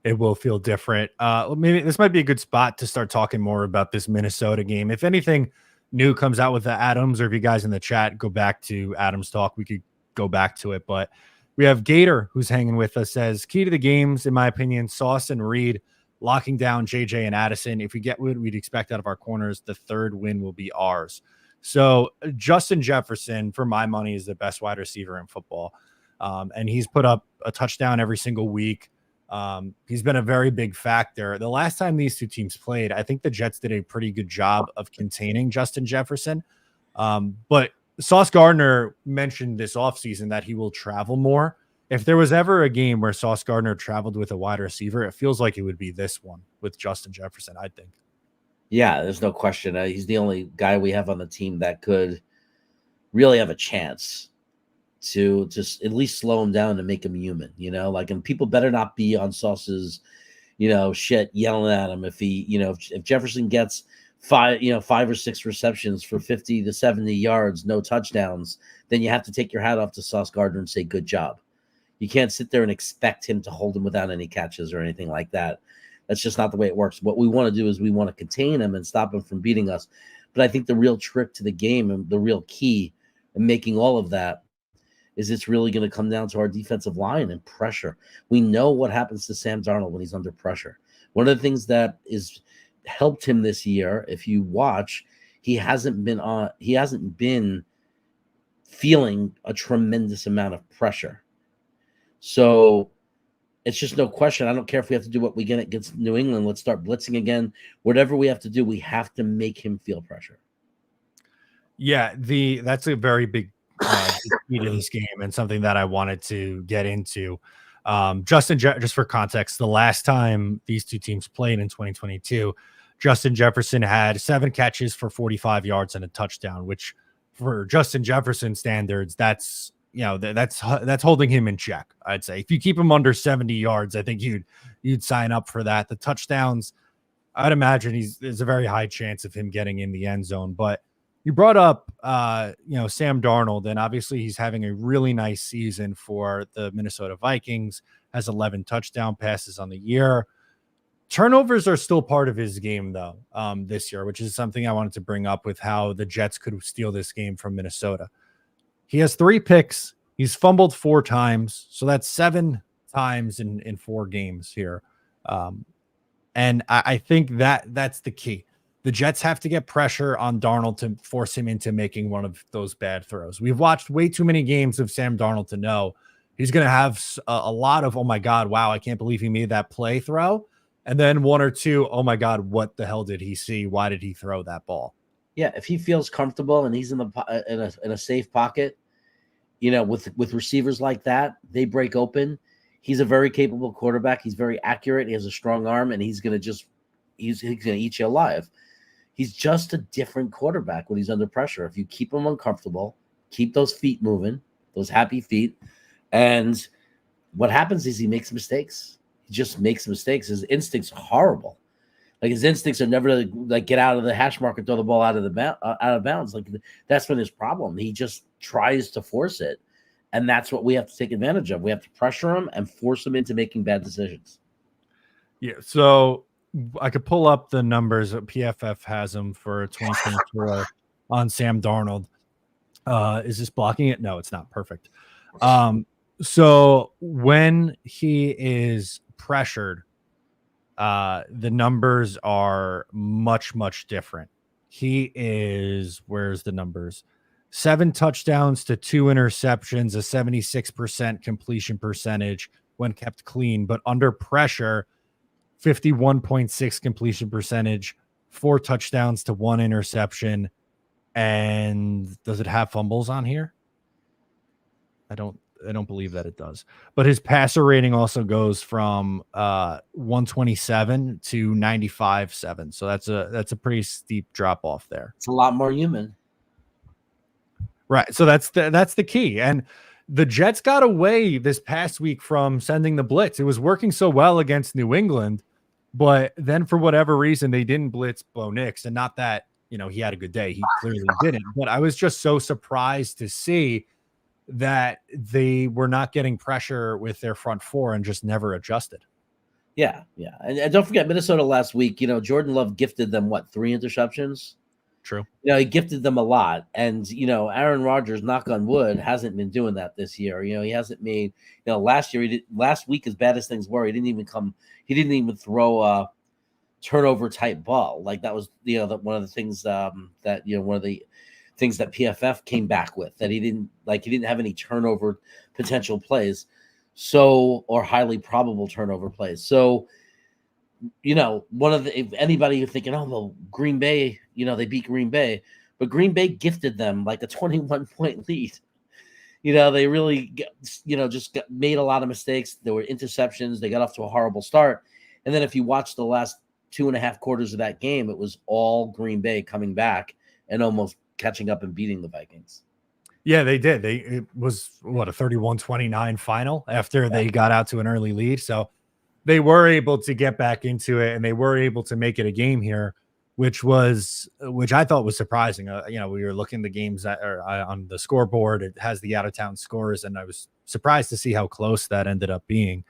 It will feel different. Maybe this might be a good spot to start talking more about this Minnesota game. If anything new comes out with the Adams, or if you guys in the chat go back to Adams talk, we could go back to it. But we have Gator, who's hanging with us, says, key to the games, in my opinion, Sauce and Reed locking down JJ and Addison. If we get what we'd expect out of our corners, the third win will be ours. So Justin Jefferson, for my money, is the best wide receiver in football. And he's put up a touchdown every single week. He's been a very big factor. The last time these two teams played, I think the Jets did a pretty good job of containing Justin Jefferson. But Sauce Gardner mentioned this offseason that he will travel more. If there was ever a game where Sauce Gardner traveled with a wide receiver, it feels like it would be this one with Justin Jefferson, I think. Yeah, there's no question. He's the only guy we have on the team that could really have a chance to just at least slow him down and make him human, like, and people better not be on Sauce's, shit yelling at him if he, if Jefferson gets 5 or 6 receptions for 50 to 70 yards, no touchdowns, then you have to take your hat off to Sauce Gardner and say, good job. You can't sit there and expect him to hold him without any catches or anything like that. That's just not the way it works. What we want to do is we want to contain him and stop him from beating us. But I think the real trick to the game and the real key in making all of that is it's really going to come down to our defensive line and pressure. We know what happens to Sam Darnold when he's under pressure. One of the things that is helped him this year, if you watch, he hasn't been feeling a tremendous amount of pressure. So it's just no question. I don't care if we have to do what we get against New England. Let's start blitzing again. Whatever we have to do, we have to make him feel pressure. Yeah, that's a very big key to this game and something that I wanted to get into. Just for context, the last time these two teams played in 2022, Justin Jefferson had 7 catches for 45 yards and a touchdown, which for Justin Jefferson standards, that's holding him in check. I'd say if you keep him under 70 yards, I think you'd sign up for that. The touchdowns, I'd imagine there's a very high chance of him getting in the end zone. But you brought up Sam Darnold, and obviously he's having a really nice season for the Minnesota Vikings, has 11 touchdown passes on the year. Turnovers are still part of his game, though, this year, which is something I wanted to bring up with how the Jets could steal this game from Minnesota. He has 3 picks. He's fumbled 4 times. So that's 7 times in 4 games here. And I think that's the key. The Jets have to get pressure on Darnold to force him into making one of those bad throws. We've watched way too many games of Sam Darnold to know he's going to have a lot of, oh my God, wow, I can't believe he made that play throw. And then 1 or 2, oh my God, what the hell did he see? Why did he throw that ball? Yeah, if he feels comfortable and he's in a safe pocket, with receivers like that, they break open. He's a very capable quarterback. He's very accurate. He has a strong arm, and he's gonna eat you alive. He's just a different quarterback when he's under pressure. If you keep him uncomfortable, keep those feet moving, those happy feet, and what happens is he makes mistakes. He just makes mistakes. His instincts are horrible. Like, his instincts are never to get out of the hash mark and throw the ball out of bounds. Like, that's been his problem. He just tries to force it, and that's what we have to take advantage of. We have to pressure him and force him into making bad decisions. Yeah, so I could pull up the numbers that PFF has him for 2024 on Sam Darnold. Is this blocking it? No, it's not. Perfect. So when he is pressured, the numbers are much, much different. He is, where's the numbers? 7 touchdowns to 2 interceptions, a 76% completion percentage when kept clean, but under pressure, 51.6 completion percentage, 4 touchdowns to 1 interception. And does it have fumbles on here? I don't believe that it does. But his passer rating also goes from 127 to 95.7. So that's a pretty steep drop off there. It's a lot more human. Right. So that's the key. And the Jets got away this past week from sending the blitz. It was working so well against New England, but then for whatever reason they didn't blitz 𝐒𝐿, and not that, he had a good day. He clearly didn't. But I was just so surprised to see that they were not getting pressure with their front 4 and just never adjusted. Yeah. And don't forget, Minnesota last week, Jordan Love gifted them 3 interceptions? True. He gifted them a lot. And, Aaron Rodgers, knock on wood, hasn't been doing that this year. He hasn't made, last week, as bad as things were, he didn't even throw a turnover type ball. Like, that was, one of the things one of the things that PFF came back with, that he didn't have any turnover potential plays. So, or highly probable turnover plays. So, if anybody you're thinking, oh, well, Green Bay, they beat Green Bay, but Green Bay gifted them like a 21-point lead. They really, made a lot of mistakes. There were interceptions. They got off to a horrible start. And then if you watch the last 2.5 quarters of that game, it was all Green Bay coming back and almost catching up and beating the Vikings. Yeah, they did. It was what, a 31-29 final after they got out to an early lead. So they were able to get back into it, and they were able to make it a game here, which I thought was surprising. We were looking the games on the scoreboard. It has the out of town scores, and I was surprised to see how close that ended up being.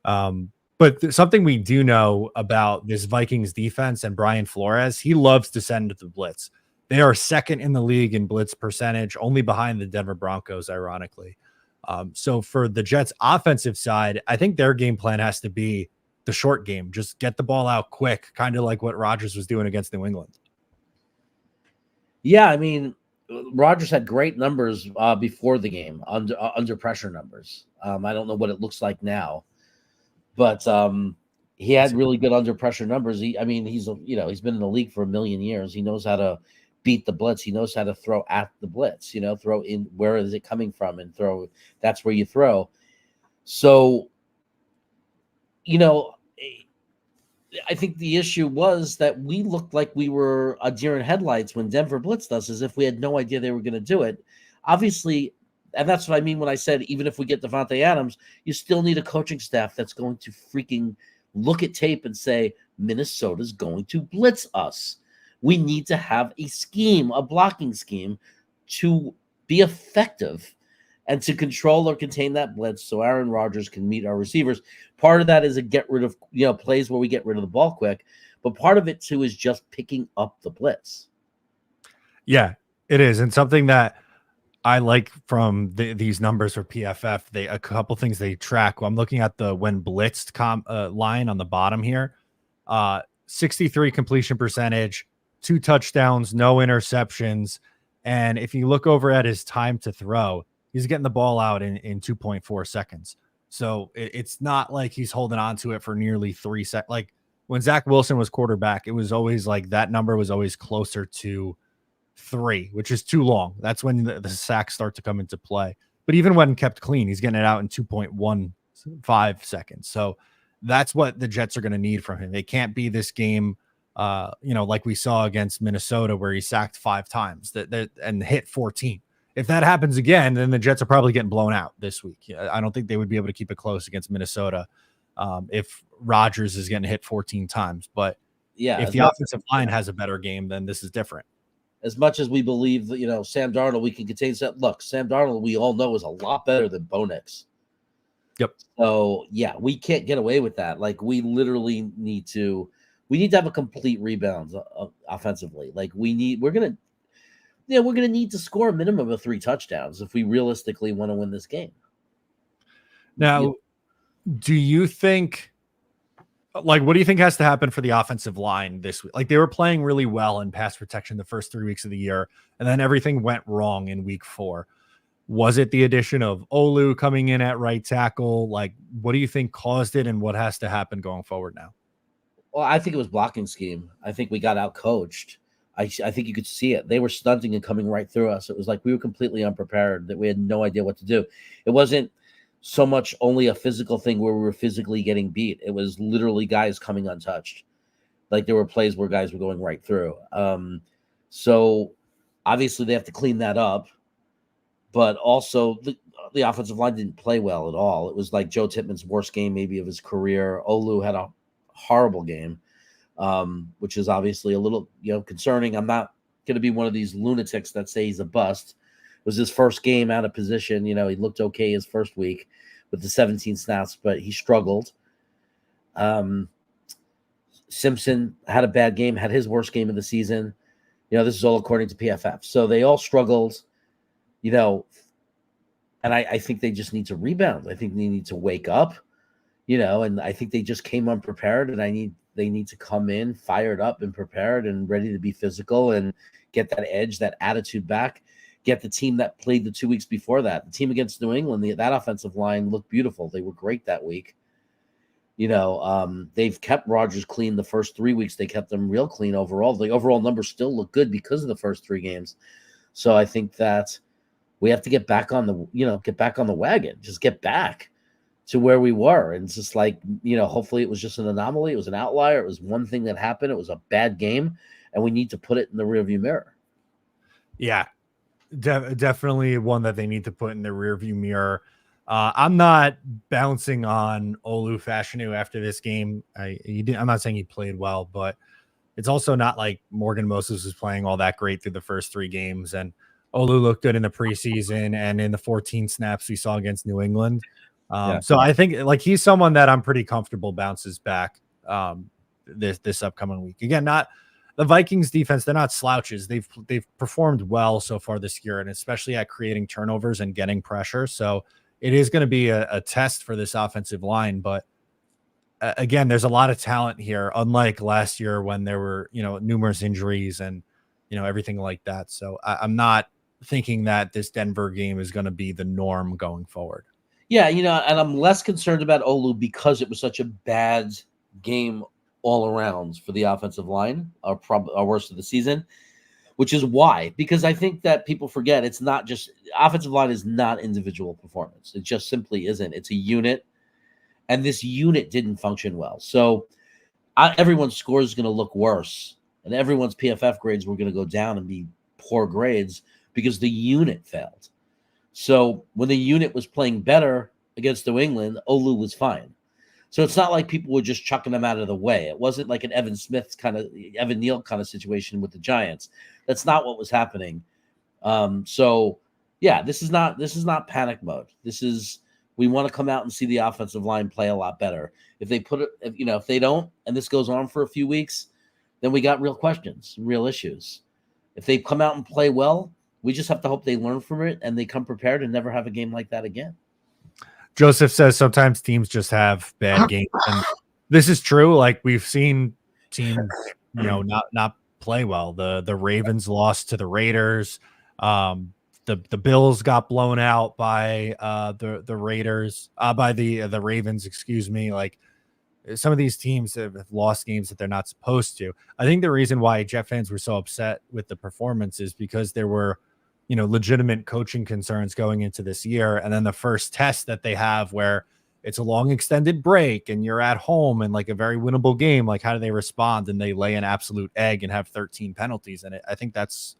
But something we do know about this Vikings defense and Brian Flores, he loves to send the blitz. They are second in the league in blitz percentage, only behind the Denver Broncos, ironically. So for the Jets offensive side, I think their game plan has to be the short game. Just get the ball out quick, kind of like what Rodgers was doing against New England. Yeah, I mean, Rodgers had great numbers before the game, under pressure numbers. I don't know what it looks like now, but he had really good under pressure numbers. He's been in the league for a million years. He knows how to beat the blitz. He knows how to throw at the blitz, throw in, where is it coming from, and throw. That's where you throw. So, I think the issue was that we looked like we were a deer in headlights when Denver blitzed us, as if we had no idea they were going to do it. Obviously, and that's what I mean when I said, even if we get Davante Adams, you still need a coaching staff that's going to freaking look at tape and say, Minnesota's going to blitz us. We need to have a scheme, a blocking scheme, to be effective and to control or contain that blitz so Aaron Rodgers can meet our receivers. Part of that is a get rid of, plays where we get rid of the ball quick. But part of it, too, is just picking up the blitz. Yeah, it is. And something that I like from these numbers for PFF, a couple things they track. I'm looking at the when blitzed line on the bottom here. 63 completion percentage, 2 touchdowns, no interceptions. And if you look over at his time to throw, he's getting the ball out in 2.4 seconds. So it's not like he's holding on to it for nearly 3 seconds. Like when Zach Wilson was quarterback, it was always like that number was always closer to 3, which is too long. That's when the sacks start to come into play. But even when kept clean, he's getting it out in 2.15 seconds. So that's what the Jets are going to need from him. They can't be this game, like we saw against Minnesota where he sacked 5 times and hit 14. If that happens again, then the Jets are probably getting blown out this week. I don't think they would be able to keep it close against Minnesota if Rodgers is getting hit 14 times. But yeah, if the offensive line has a better game, then this is different. As much as we believe that, Sam Darnold, we can contain Sam. Look, Sam Darnold, we all know, is a lot better than _𝐒𝐿𝐴𝐿. Yep. So yeah, we can't get away with that. Like we literally need to have a complete rebound offensively. Like we're gonna need to score a minimum of 3 touchdowns if we realistically want to win this game. Now, do you think? Like, what do you think has to happen for the offensive line this week? Like, they were playing really well in pass protection the first 3 weeks of the year, and then everything went wrong in week 4. Was it the addition of Olu coming in at right tackle? Like, what do you think caused it, and what has to happen going forward now? Well, I think it was blocking scheme. I think we got out coached. I think you could see it. They were stunting and coming right through us. It was like we were completely unprepared, that we had no idea what to do. It wasn't so much only a physical thing where we were physically getting beat. It was literally guys coming untouched. Like there were plays where guys were going right through. So obviously they have to clean that up, but also the offensive line didn't play well at all. It was like Joe Tippmann's worst game maybe of his career. Olu had a horrible game, which is obviously a little, concerning. I'm not going to be one of these lunatics that say he's a bust. It was his first game out of position. He looked okay his first week with the 17 snaps, but he struggled. Simpson had a bad game, had his worst game of the season. This is all according to PFF. So they all struggled, and I think they just need to rebound. I think they need to wake up, and I think they just came unprepared, and they need to come in fired up and prepared and ready to be physical and get that edge, that attitude back. Get the team that played the 2 weeks before that. The team against New England, that offensive line looked beautiful. They were great that week. They've kept Rodgers clean the first 3 weeks. They kept them real clean overall. The overall numbers still look good because of the first 3 games. So I think that we have to get back on the wagon. Just get back to where we were. And it's just like, hopefully it was just an anomaly. It was an outlier. It was one thing that happened. It was a bad game, and we need to put it in the rearview mirror. Yeah, definitely one that they need to put in the rearview mirror. I'm not bouncing on 𝐒𝐿𝐿 after this game. I'm not saying he played well, but it's also not like Morgan Moses was playing all that great through the first 3 games. And 𝐒𝐿𝐿 looked good in the preseason and in the 14 snaps we saw against New England. So I think like he's someone that I'm pretty comfortable bounces back this upcoming week. Again, not the Vikings defense. They're not slouches. They've performed well so far this year, and especially at creating turnovers and getting pressure. So it is going to be a test for this offensive line. But again, there's a lot of talent here, unlike last year when there were, numerous injuries and, everything like that. So I'm not thinking that this Denver game is going to be the norm going forward. Yeah, and I'm less concerned about 𝐒𝐿𝐿 because it was such a bad game all around for the offensive line, our worst of the season, which is why, because I think that people forget it's not just offensive line is not individual performance. It just simply isn't. It's a unit, and this unit didn't function well. So everyone's score is going to look worse, and everyone's PFF grades were going to go down and be poor grades because the unit failed. So when the unit was playing better against New England, 𝐒𝐿𝐿 was fine. So it's not like people were just chucking them out of the way. It wasn't like an Evan Neal kind of situation with the Giants. That's not what was happening. So yeah, this is not panic mode. We want to come out and see the offensive line play a lot better. If they don't, and this goes on for a few weeks, then we got real questions, real issues. If they come out and play well, we just have to hope they learn from it and they come prepared and never have a game like that again. Joseph says sometimes teams just have bad games, and this is true. Like we've seen teams, not play well. The Ravens lost to the Raiders. The Bills got blown out by the Raiders, by the Ravens. Excuse me. Like some of these teams have lost games that they're not supposed to. I think the reason why Jet fans were so upset with the performance is because there were, legitimate coaching concerns going into this year. And then the first test that they have where it's a long extended break and you're at home and like a very winnable game, like how do they respond? And they lay an absolute egg and have 13 penalties in it. I think that's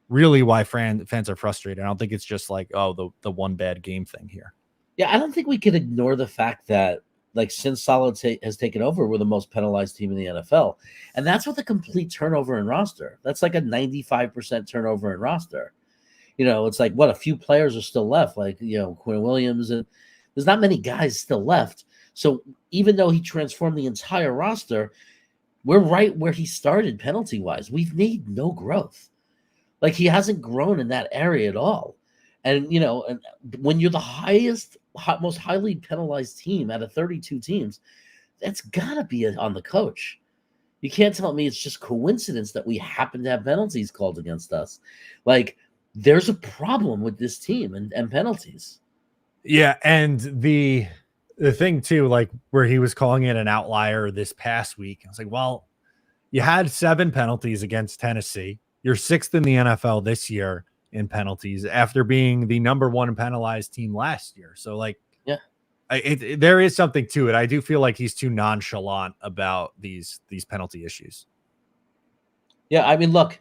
really why fans are frustrated. I don't think it's just like, oh, the one bad game thing here. Yeah, I don't think we can ignore the fact that like since Saleh has taken over, we're the most penalized team in the NFL. And that's with a complete turnover in roster. That's like a 95% turnover in roster. It's like what a few players are still left, like Quinn Williams, and there's not many guys still left. So even though he transformed the entire roster, we're right where he started penalty wise. We've made no growth. Like he hasn't grown in that area at all. And and when you're the most highly penalized team out of 32 teams, that's gotta be on the coach. You can't tell me it's just coincidence that we happen to have penalties called against us. Like there's a problem with this team and penalties. Yeah, and the thing too, like where he was calling it an outlier this past week, I was like, well, you had 7 penalties against Tennessee. You're 6th in the NFL this year in penalties after being the number 1 penalized team last year. So like, yeah, there is something to it. I do feel like he's too nonchalant about these penalty issues. Yeah, I mean, look,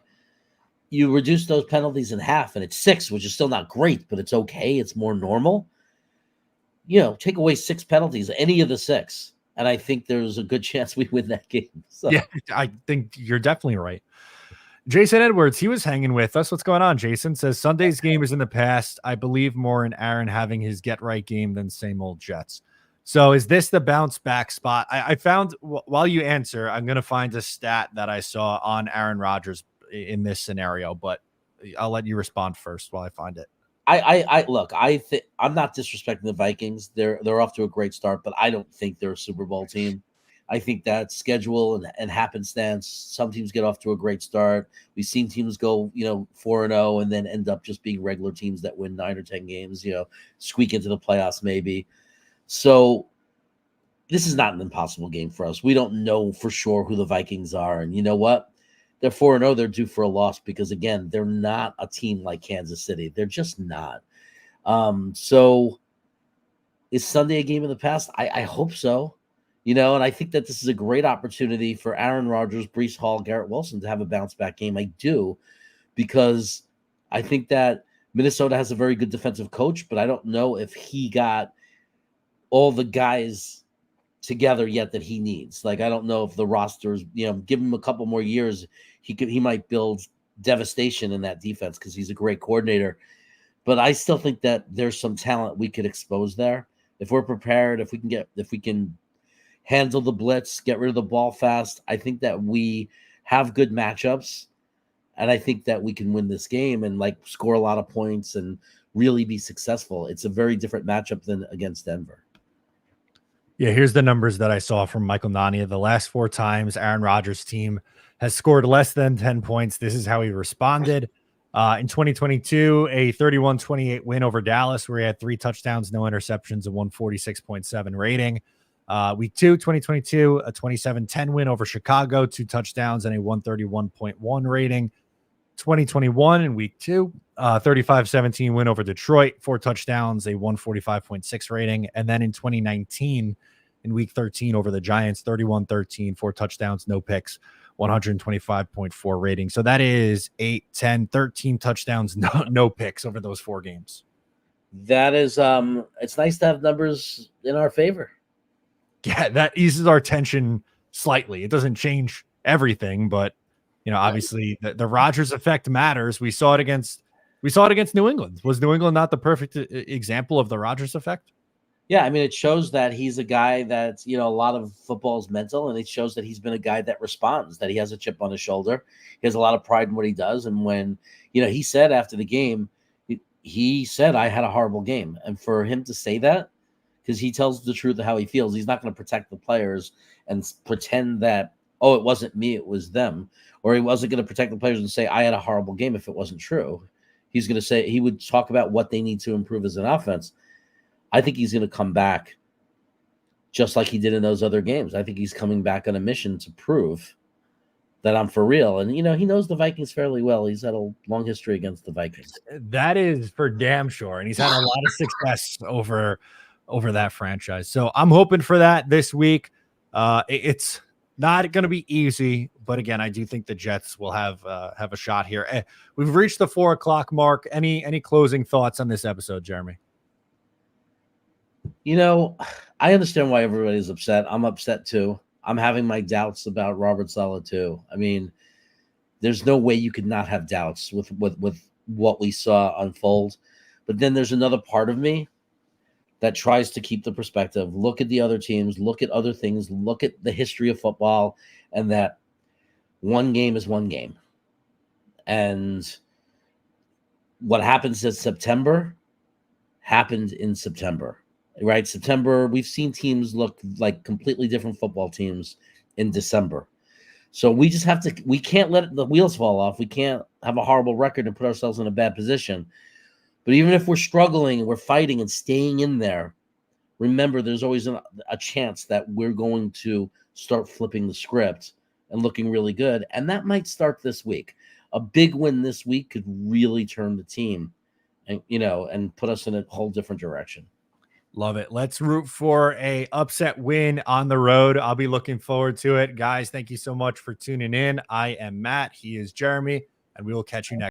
you reduce those penalties in half and it's 6, which is still not great, but it's okay. It's more normal. Take away 6 penalties, any of the 6, and I think there's a good chance we win that game. So. Yeah, I think you're definitely right. Jason Edwards, he was hanging with us. What's going on? Jason says Sunday's game is in the past. I believe more in Aaron having his get right game than same old Jets. So is this the bounce back spot? I found while you answer, I'm going to find a stat that I saw on Aaron Rodgers in this scenario, but I'll let you respond first while I find it. I'm not disrespecting the Vikings. They're off to a great start, but I don't think they're a Super Bowl team. I think that schedule and happenstance. Some teams get off to a great start. We've seen teams go, 4-0 and then end up just being regular teams that win 9 or 10 games, squeak into the playoffs maybe. So this is not an impossible game for us. We don't know for sure who the Vikings are. And you know what? They're 4-0. They're due for a loss because, again, they're not a team like Kansas City. They're just not. So Is Sunday a game of the past? I hope so. And I think that this is a great opportunity for Aaron Rodgers, Breece Hall, Garrett Wilson to have a bounce back game. I do, because I think that Minnesota has a very good defensive coach, but I don't know if he got all the guys together yet that he needs. Like, I don't know if the rosters, give him a couple more years, he might build devastation in that defense because he's a great coordinator. But I still think that there's some talent we could expose there if we're prepared. If we can handle the blitz, get rid of the ball fast. I think that we have good matchups, and I think that we can win this game and score a lot of points and really be successful. It's a very different matchup than against Denver. Yeah, here's the numbers that I saw from Michael Nania. The last 4 times Aaron Rodgers' team has scored less than 10 points, this is how he responded. In 2022, a 31-28 win over Dallas, where he had 3 touchdowns, no interceptions, a 146.7 rating. Week 2, 2022, a 27-10 win over Chicago, 2 touchdowns and a 131.1 rating. 2021 in week 2, 35-17 win over Detroit, 4 touchdowns, a 145.6 rating. And then in 2019, in week 13 over the Giants, 31-13, 4 touchdowns, no picks, 125.4 rating. So that is 8, 10, 13 touchdowns, no picks over those 4 games. That is, it's nice to have numbers in our favor. Yeah, that eases our tension slightly. It doesn't change everything, but obviously the Rodgers effect matters. We saw it against New England. Was New England not the perfect example of the Rodgers effect? Yeah, I mean, it shows that he's a guy that, a lot of football is mental, and it shows that he's been a guy that responds, that he has a chip on his shoulder. He has a lot of pride in what he does. And when, he said after the game, he said, I had a horrible game. And for him to say that, because he tells the truth of how he feels, he's not going to protect the players and pretend that, oh, it wasn't me, it was them. Or he wasn't going to protect the players and say, I had a horrible game if it wasn't true. He's going to say, he would talk about what they need to improve as an offense. I think he's going to come back just like he did in those other games. I think he's coming back on a mission to prove that I'm for real. And, he knows the Vikings fairly well. He's had a long history against the Vikings. That is for damn sure. And he's had a lot of success over that franchise. So I'm hoping for that this week. It's not going to be easy, but again, I do think the Jets will have a shot here. We've reached the 4 o'clock mark. Any closing thoughts on this episode, Jeremy? I understand why everybody's upset. I'm upset too. I'm having my doubts about Robert Saleh too. I mean, there's no way you could not have doubts with what we saw unfold. But then there's another part of me that tries to keep the perspective, look at the other teams, look at other things, look at the history of football, and that one game is one game. And what happens in September happened in September, right? September, we've seen teams look like completely different football teams in December. So we just have to, we can't let the wheels fall off. We can't have a horrible record and put ourselves in a bad position. But even if we're struggling and we're fighting and staying in there, remember there's always a chance that we're going to start flipping the script and looking really good. And that might start this week. A big win this week could really turn the team and, and put us in a whole different direction. Love it. Let's root for a upset win on the road. I'll be looking forward to it. Guys, thank you so much for tuning in. I am Matt. He is Jeremy, and we will catch you next.